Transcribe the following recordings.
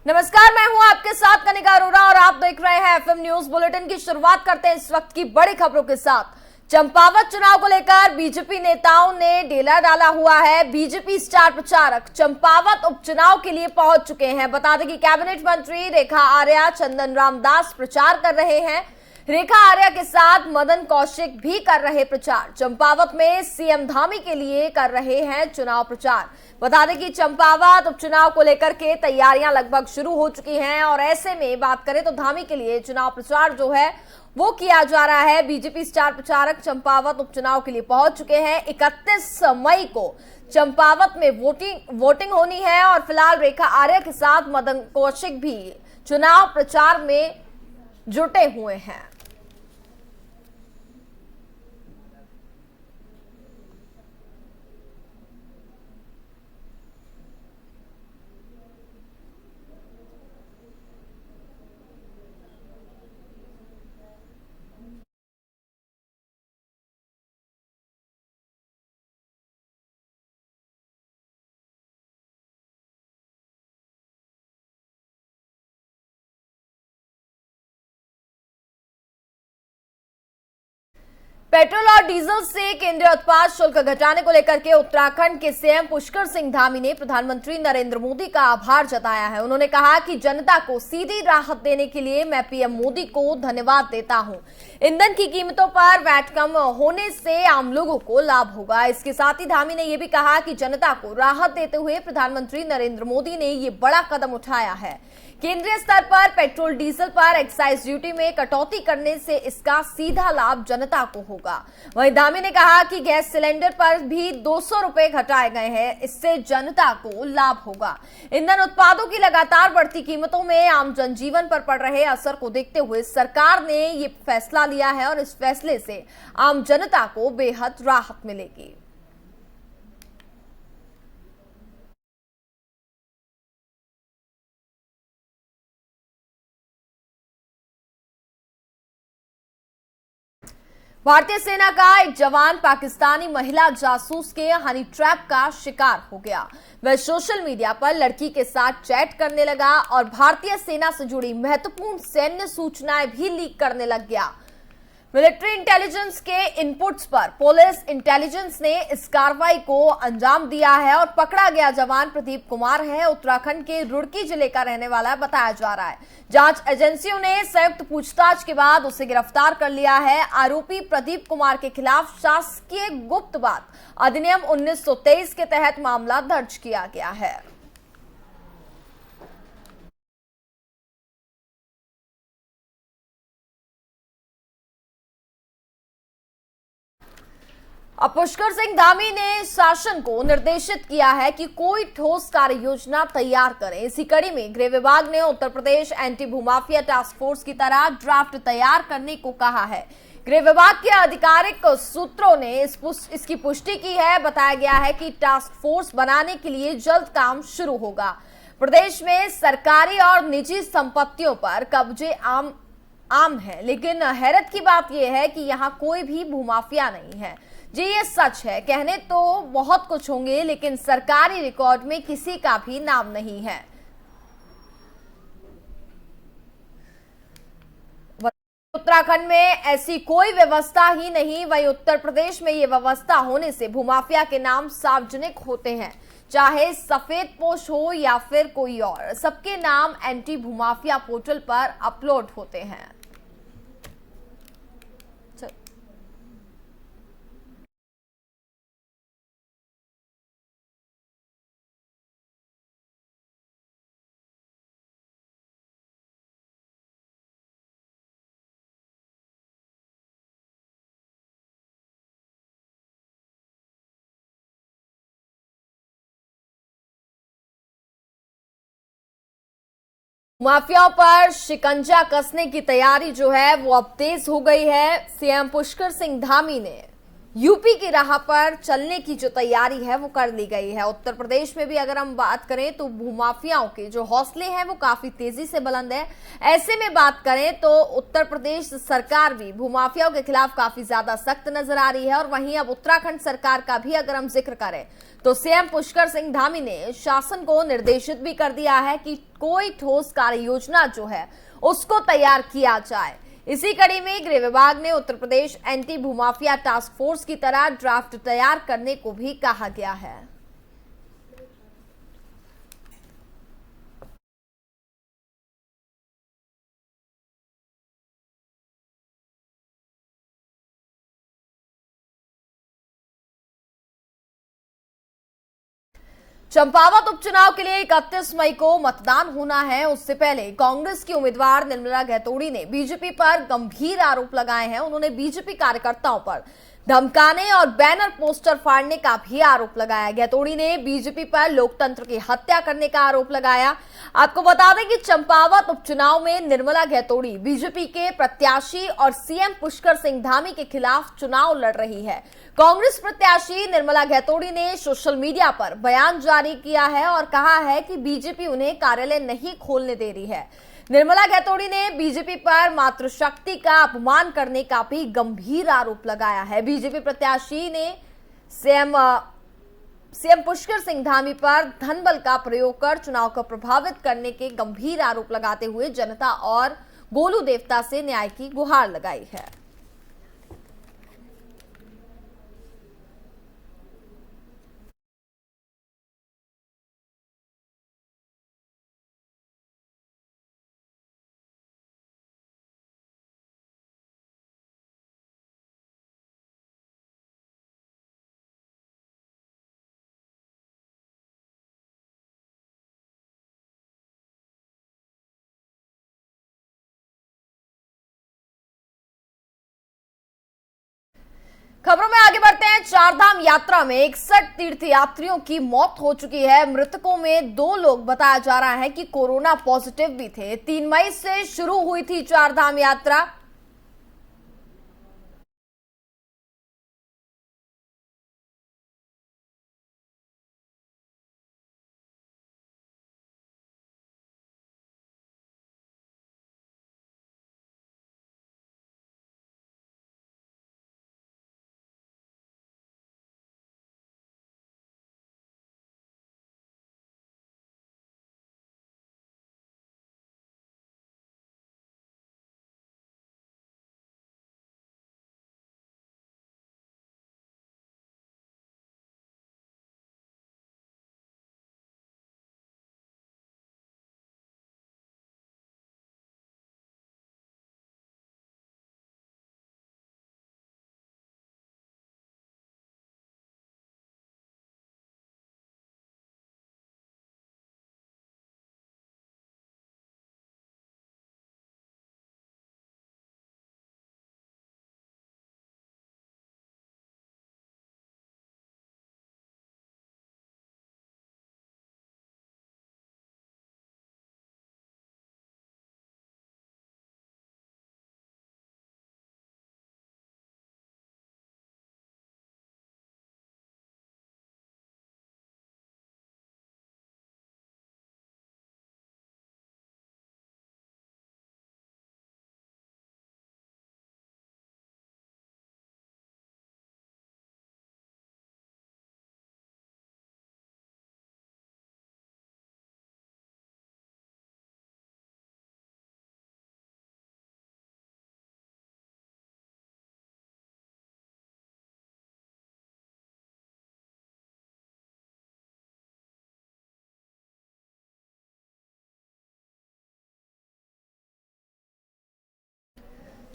नमस्कार, मैं हूं आपके साथ कनिका अरोरा और आप देख रहे हैं एफएम न्यूज बुलेटिन की शुरुआत करते हैं इस वक्त की बड़ी खबरों के साथ। चंपावत चुनाव को लेकर बीजेपी नेताओं ने डेला डाला हुआ है। बीजेपी स्टार प्रचारक चंपावत उपचुनाव के लिए पहुंच चुके हैं। बता दें कि कैबिनेट मंत्री रेखा आर्या, चंदन रामदास प्रचार कर रहे हैं। रेखा आर्या के साथ मदन कौशिक भी कर रहे प्रचार। चंपावत में सीएम धामी के लिए कर रहे हैं चुनाव प्रचार। बता दें कि चंपावत उपचुनाव को लेकर के तैयारियां लगभग शुरू हो चुकी हैं और ऐसे में बात करें तो धामी के लिए चुनाव प्रचार जो है वो किया जा रहा है। बीजेपी स्टार प्रचारक चंपावत उपचुनाव के लिए पहुंच चुके हैं। 31 मई को चंपावत में वोटिंग होनी है और फिलहाल रेखा आर्या के साथ मदन कौशिक भी चुनाव प्रचार में जुटे हुए हैं। पेट्रोल और डीजल से केंद्रीय उत्पाद शुल्क घटाने को लेकर के उत्तराखंड के सीएम पुष्कर सिंह धामी ने प्रधानमंत्री नरेंद्र मोदी का आभार जताया है। उन्होंने कहा कि जनता को सीधी राहत देने के लिए मैं पीएम मोदी को धन्यवाद देता हूं। ईंधन की कीमतों पर वैट कम होने से आम लोगों को लाभ होगा। इसके साथ ही धामी ने यह भी कहा कि जनता को राहत देते हुए प्रधानमंत्री नरेंद्र मोदी ने ये बड़ा कदम उठाया है। केंद्रीय स्तर पर पेट्रोल डीजल पर एक्साइज ड्यूटी में कटौती करने से इसका सीधा लाभ जनता को होगा। वहीं धामी ने कहा कि गैस सिलेंडर पर भी 200 रुपए घटाए गए हैं, इससे जनता को लाभ होगा। ईंधन उत्पादों की लगातार बढ़ती कीमतों में आम जनजीवन पर पड़ रहे असर को देखते हुए सरकार ने ये फैसला लिया है और इस फैसले से आम जनता को बेहद राहत मिलेगी। भारतीय सेना का एक जवान पाकिस्तानी महिला जासूस के हनी ट्रैप का शिकार हो गया। वह सोशल मीडिया पर लड़की के साथ चैट करने लगा और भारतीय सेना से जुड़ी महत्वपूर्ण सैन्य सूचनाएं भी लीक करने लग गया। मिलिट्री इंटेलिजेंस के इनपुट्स पर पुलिस इंटेलिजेंस ने इस कार्रवाई को अंजाम दिया है और पकड़ा गया जवान प्रदीप कुमार है। उत्तराखंड के रुड़की जिले का रहने वाला बताया जा रहा है। जांच एजेंसियों ने संयुक्त पूछताछ के बाद उसे गिरफ्तार कर लिया है। आरोपी प्रदीप कुमार के खिलाफ शासकीय गुप्तवाद अधिनियम 1923 के तहत मामला दर्ज किया गया है। अब पुष्कर सिंह धामी ने शासन को निर्देशित किया है कि कोई ठोस कार्य योजना तैयार करें। इसी कड़ी में गृह विभाग ने Uttar Pradesh anti भूमाफिया task force की तरह ड्राफ्ट तैयार करने को कहा है। गृह विभाग के आधिकारिक सूत्रों ने इसकी पुष्टि की है। बताया गया है कि टास्क फोर्स बनाने के लिए जल्द काम शुरू होगा। प्रदेश में सरकारी और निजी संपत्तियों पर कब्जे आम है, लेकिन हैरत की बात यह है कि यहाँ कोई भी भूमाफिया नहीं है। जी ये सच है, कहने तो बहुत कुछ होंगे लेकिन सरकारी रिकॉर्ड में किसी का भी नाम नहीं है। उत्तराखंड में ऐसी कोई व्यवस्था ही नहीं, वहीं उत्तर प्रदेश में ये व्यवस्था होने से भूमाफिया के नाम सार्वजनिक होते हैं। चाहे सफेद पोश हो या फिर कोई और, सबके नाम एंटी भूमाफिया पोर्टल पर अपलोड होते हैं। माफियाओं पर शिकंजा कसने की तैयारी जो है वो अब तेज हो गई है। सीएम पुष्कर सिंह धामी ने यूपी की राह पर चलने की जो तैयारी है वो कर ली गई है। उत्तर प्रदेश में भी अगर हम बात करें तो भूमाफियाओं के जो हौसले हैं वो काफी तेजी से बुलंद है। ऐसे में बात करें तो उत्तर प्रदेश सरकार भी भूमाफियाओं के खिलाफ काफी ज्यादा सख्त नजर आ रही है। और वहीं अब उत्तराखंड सरकार का भी अगर हम जिक्र करें तो सीएम पुष्कर सिंह धामी ने शासन को निर्देशित भी कर दिया है कि कोई ठोस कार्य योजना जो है उसको तैयार किया जाए। इसी कड़ी में गृह विभाग ने Uttar Pradesh anti भूमाफिया task force की तरह ड्राफ्ट तैयार करने को भी कहा गया है। चंपावत उपचुनाव के लिए 31 मई को मतदान होना है। उससे पहले कांग्रेस की उम्मीदवार निर्मला गैतोड़ी ने बीजेपी पर गंभीर आरोप लगाए हैं। उन्होंने बीजेपी कार्यकर्ताओं पर धमकाने और बैनर पोस्टर फाड़ने का भी आरोप लगाया। गैतोड़ी ने बीजेपी पर लोकतंत्र की हत्या करने का आरोप लगाया। आपको बता दें कि चंपावत उपचुनाव में निर्मला गैतोड़ी बीजेपी के प्रत्याशी और सीएम पुष्कर सिंह धामी के खिलाफ चुनाव लड़ रही है। कांग्रेस प्रत्याशी निर्मला गैतोड़ी ने सोशल मीडिया पर बयान जारी किया है और कहा है कि बीजेपी उन्हें कार्यालय नहीं खोलने दे रही है। निर्मला गैतोड़ी ने बीजेपी पर मातृशक्ति का अपमान करने का भी गंभीर आरोप लगाया है। बीजेपी प्रत्याशी ने सीएम पुष्कर सिंह धामी पर धनबल का प्रयोग कर चुनाव को प्रभावित करने के गंभीर आरोप लगाते हुए जनता और गोलू देवता से न्याय की गुहार लगाई है। खबरों में आगे बढ़ते हैं। चारधाम यात्रा में 61 तीर्थयात्रियों की मौत हो चुकी है। मृतकों में 2 लोग बताया जा रहा है कि कोरोना पॉजिटिव भी थे। 3 मई से शुरू हुई थी चारधाम यात्रा।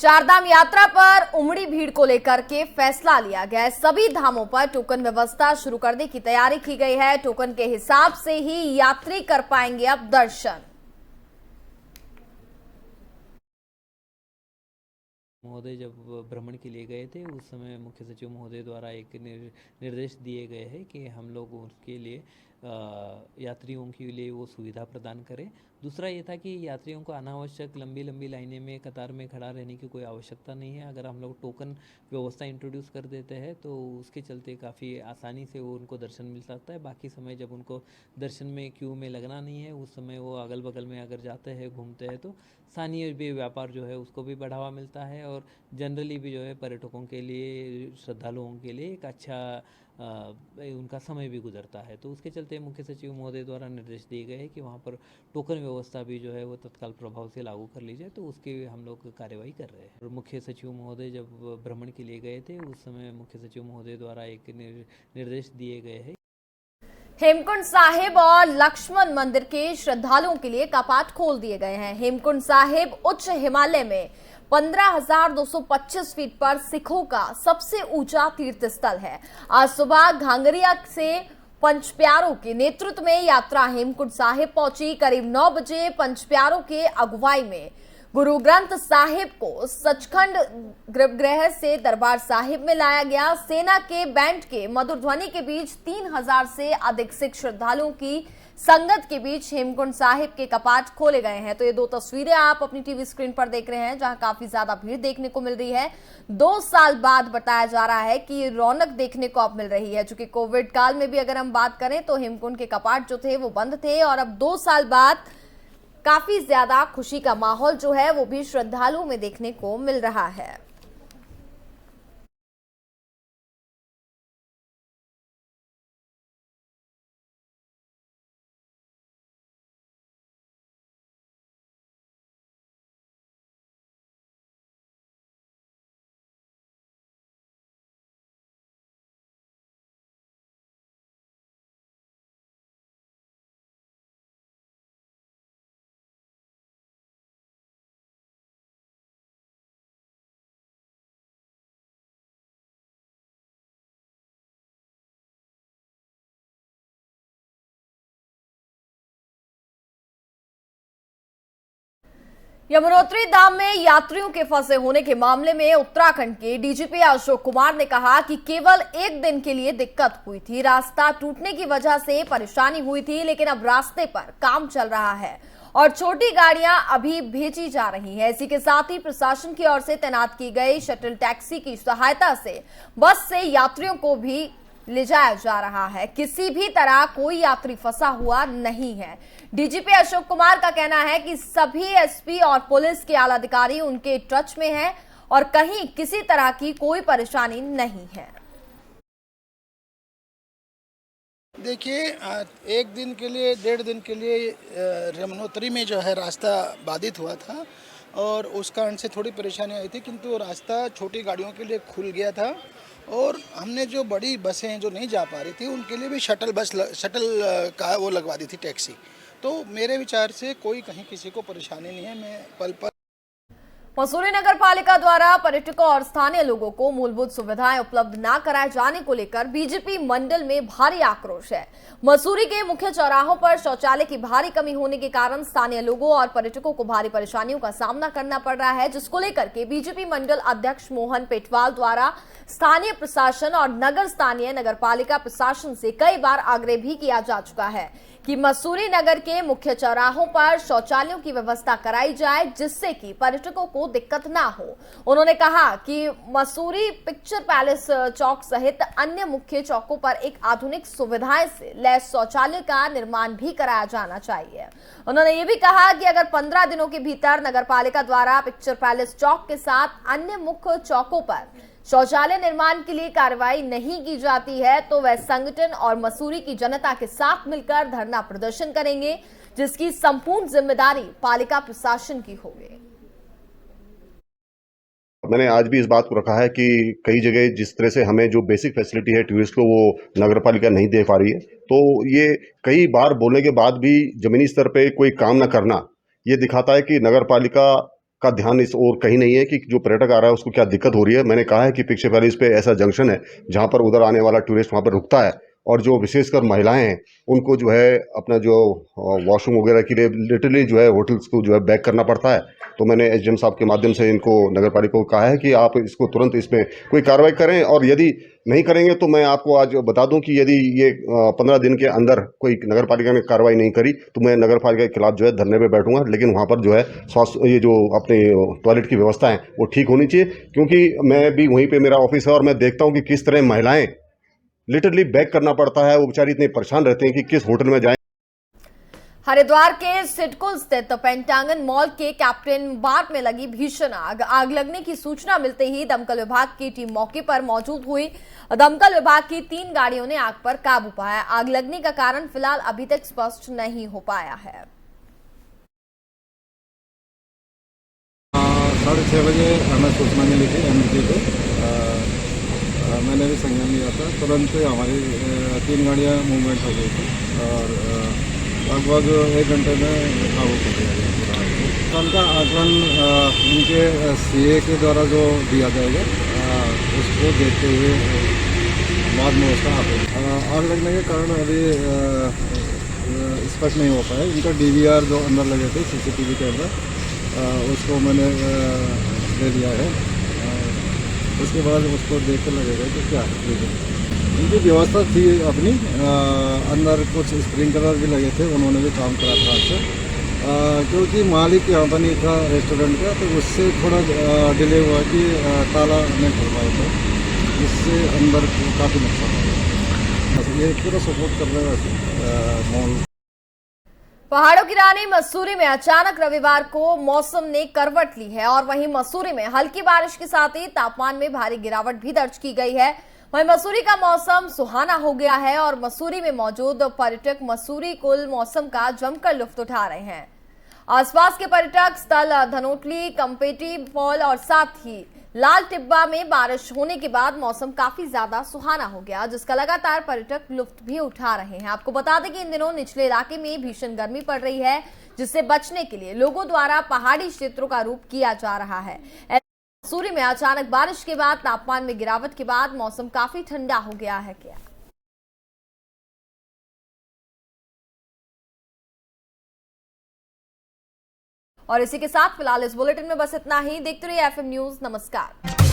चारधाम यात्रा पर उमड़ी भीड़ को लेकर के फैसला लिया गया है। सभी धामों पर टोकन व्यवस्था शुरू करने की तैयारी की गई है। टोकन के हिसाब से ही यात्री कर पाएंगे अब दर्शन। महोदय जब भ्रमण के लिए गए थे उस समय मुख्य सचिव महोदय द्वारा एक निर्देश दिए गए हैं कि हम लोग उसके लिए यात्रियों के लिए वो सुविधा प्रदान करें। दूसरा ये था कि यात्रियों को अनावश्यक लंबी लंबी लाइनें में कतार में खड़ा रहने की कोई आवश्यकता नहीं है। अगर हम लोग टोकन व्यवस्था इंट्रोड्यूस कर देते हैं तो उसके चलते काफ़ी आसानी से वो उनको दर्शन मिल सकता है। बाकी समय जब उनको दर्शन में क्यू में लगना नहीं है, उस समय वो अगल बगल में अगर जाते हैं घूमते हैं तो स्थानीय भी व्यापार जो है उसको भी बढ़ावा मिलता है और जनरली भी जो है पर्यटकों के लिए, श्रद्धालुओं के लिए एक अच्छा उनका समय भी गुजरता है। तो उसके चलते मुख्य सचिव महोदय द्वारा निर्देश दिए गए हैं कि वहाँ पर टोकन व्यवस्था भी जो है वो तत्काल प्रभाव से लागू कर ली जाए, तो उसकी हम लोग कार्यवाही कर रहे हैं। और मुख्य सचिव महोदय जब भ्रमण के लिए गए थे उस समय मुख्य सचिव महोदय द्वारा एक निर्देश दिए गए हैं। हेमकुंड साहिब और लक्ष्मण मंदिर के श्रद्धालुओं के लिए कपाट खोल दिए गए हैं। हेमकुंड साहिब उच्च हिमालय में 15,225 फीट पर सिखों का सबसे ऊंचा तीर्थ स्थल है। आज सुबह घांगरिया से पंच प्यारों के नेतृत्व में यात्रा हेमकुंड साहिब पहुंची। करीब 9 बजे पंच प्यारों के अगुवाई में गुरु ग्रंथ साहिब को सचखंड गर्भगृह से दरबार साहिब में लाया गया। सेना के बैंड के मधुर ध्वनि के बीच 3,000 से अधिक सिख श्रद्धालुओं की संगत के बीच हेमकुंड साहिब के कपाट खोले गए हैं। तो ये 2 तस्वीरें आप अपनी टीवी स्क्रीन पर देख रहे हैं, जहां काफी ज्यादा भीड़ देखने को मिल रही है। 2 साल बाद बताया जा रहा है कि ये रौनक देखने को अब मिल रही है। चूंकि कोविड काल में भी अगर हम बात करें तो हेमकुंड के कपाट जो थे वो बंद थे और अब 2 साल बाद काफी ज्यादा खुशी का माहौल जो है वो भी श्रद्धालुओं में देखने को मिल रहा है। यमुनोत्री धाम में यात्रियों के फंसे होने के मामले में उत्तराखंड के डीजीपी अशोक कुमार ने कहा कि केवल 1 दिन के लिए दिक्कत हुई थी, रास्ता टूटने की वजह से परेशानी हुई थी, लेकिन अब रास्ते पर काम चल रहा है और छोटी गाड़ियां अभी भेजी जा रही हैं। इसी के साथ ही प्रशासन की ओर से तैनात की गई शटल टैक्सी की सहायता से बस से यात्रियों को भी ले जाया जा रहा है। किसी भी तरह कोई यात्री फंसा हुआ नहीं है। डीजीपी अशोक कुमार का कहना है कि सभी एसपी और पुलिस के आला अधिकारी उनके टच में हैं और कहीं किसी तरह की कोई परेशानी नहीं है। देखिए, 1 दिन के लिए 1.5 दिन के लिए यमुनोत्री में जो है रास्ता बाधित हुआ था और उस कारण से थोड़ी परेशानी आई थी, किंतु रास्ता छोटी गाड़ियों के लिए खुल गया था और हमने जो बड़ी बसें हैं जो नहीं जा पा रही थी उनके लिए भी शटल का वो लगवा दी थी टैक्सी। तो मेरे विचार से कोई कहीं किसी को परेशानी नहीं है। मैं पल पल मसूरी नगर पालिका द्वारा पर्यटकों और स्थानीय लोगों को मूलभूत सुविधाएं उपलब्ध न कराए जाने को लेकर बीजेपी मंडल में भारी आक्रोश है। मसूरी के मुख्य चौराहों पर शौचालय की भारी कमी होने के कारण स्थानीय लोगों और पर्यटकों को भारी परेशानियों का सामना करना पड़ रहा है, जिसको लेकर के बीजेपी मंडल अध्यक्ष मोहन पेटवाल द्वारा स्थानीय प्रशासन और नगर पालिका प्रशासन से कई बार आग्रह भी किया जा चुका है कि मसूरी नगर के मुख्य चौराहों पर शौचालयों की व्यवस्था कराई जाए, जिससे कि पर्यटकों को दिक्कत ना हो। उन्होंने कहा कि मसूरी पिक्चर पैलेस चौक सहित अन्य मुख्य चौकों पर एक आधुनिक सुविधाएं से लैस शौचालय का निर्माण भी कराया जाना चाहिए। उन्होंने ये भी कहा कि अगर 15 दिनों के भीतर नगर पालिका द्वारा पिक्चर पैलेस चौक के साथ अन्य मुख्य चौकों पर शौचालय निर्माण के लिए कार्रवाई नहीं की जाती है तो वह संगठन और मसूरी की जनता के साथ मिलकर धरना प्रदर्शन करेंगे, जिसकी संपूर्ण जिम्मेदारी पालिका प्रशासन की होगी। मैंने आज भी इस बात को रखा है कि कई जगह जिस तरह से हमें जो बेसिक फैसिलिटी है टूरिस्ट को वो नगर पालिका नहीं दे पा रही है, तो ये कई बार बोलने के बाद भी जमीनी स्तर पे कोई काम न करना ये दिखाता है कि नगर पालिका का ध्यान इस ओर कहीं नहीं है कि जो पर्यटक आ रहा है उसको क्या दिक्कत हो रही है। मैंने कहा है कि पिक्चर पैलेस पे ऐसा जंक्शन है जहां पर उधर आने वाला टूरिस्ट वहां पर रुकता है और जो विशेषकर महिलाएं हैं उनको जो है अपना जो वॉशरूम वगैरह के लिए लिटरली जो है होटल्स को जो है बैक करना पड़ता है। तो मैंने एसडीएम साहब के माध्यम से इनको नगर पालिका को कहा है कि आप इसको तुरंत इसमें कोई कार्रवाई करें, और यदि नहीं करेंगे तो मैं आपको आज बता दूं कि यदि ये 15 दिन के अंदर कोई नगर पालिका ने कार्रवाई नहीं करी तो मैं नगर पालिका के खिलाफ जो है धरने पे बैठूंगा। लेकिन वहाँ पर जो है स्वास्थ्य, ये जो अपने टॉयलेट की व्यवस्था है वो ठीक होनी चाहिए, क्योंकि मैं भी वहीं पे मेरा ऑफिस है और मैं देखता हूँ कि किस तरह महिलाएं लिटरली बैक करना पड़ता है। वो बेचारी इतने परेशान रहते हैं कि किस होटल में जाएं। हरिद्वार के सिडकुल स्थित पेंटागन मॉल के कैप्टन बार में लगी भीषण आग लगने की सूचना मिलते ही दमकल विभाग की टीम मौके पर मौजूद हुई। दमकल विभाग की 3 गाड़ियों ने आग पर काबू पाया। आग लगने का कारण फिलहाल अभी तक स्पष्ट नहीं हो पाया है। 6:30 बजे हमें सूचना मिली थी एमडी को। मैंने भी संज्ञान लिया था। तुरंत हमारी 3 गाड़ियाँ मूवमेंट हो गई थी और लगभग 1 घंटे में काबू कर लिया गया पूरा। उनका आकलन उनके सीए के द्वारा जो दिया जाएगा उसको देखते हुए बाद में उसका आग लगने के कारण अभी स्पष्ट नहीं हो पाया। उनका डीवीआर जो अंदर लगे थे सीसीटीवी के अंदर उसको मैंने ले लिया है। उसके बाद उसको देख कर लगेगा कि क्या है। उनकी व्यवस्था थी अपनी, अंदर कुछ स्प्रिंकलर भी लगे थे, उन्होंने भी काम करा था अच्छा। क्योंकि मालिक यहाँ पर नहीं था रेस्टोरेंट का, तो उससे थोड़ा डिले हुआ कि ताला नहीं खुल पाया था, जिससे अंदर काफ़ी नुकसान हुआ। ये पूरा सपोर्ट कर रहे हैं मॉल। पहाड़ों की रानी मसूरी में अचानक रविवार को मौसम ने करवट ली है और वहीं मसूरी में हल्की बारिश के साथ ही तापमान में भारी गिरावट भी दर्ज की गई है। वहीं मसूरी का मौसम सुहाना हो गया है और मसूरी में मौजूद पर्यटक मसूरी कुल मौसम का जमकर लुत्फ उठा रहे हैं। आसपास के पर्यटक स्थल धनोटली, कंपेटी फॉल और साथ ही लाल टिब्बा में बारिश होने के बाद मौसम काफी ज्यादा सुहाना हो गया, जिसका लगातार पर्यटक लुत्फ भी उठा रहे हैं। आपको बता दें कि इन दिनों निचले इलाके में भीषण गर्मी पड़ रही है, जिससे बचने के लिए लोगों द्वारा पहाड़ी क्षेत्रों का रुख किया जा रहा है। मसूरी में अचानक बारिश के बाद तापमान में गिरावट के बाद मौसम काफी ठंडा हो गया है। क्या और इसी के साथ फिलहाल इस बुलेटिन में बस इतना ही। देखते रहिए एफएम न्यूज। नमस्कार।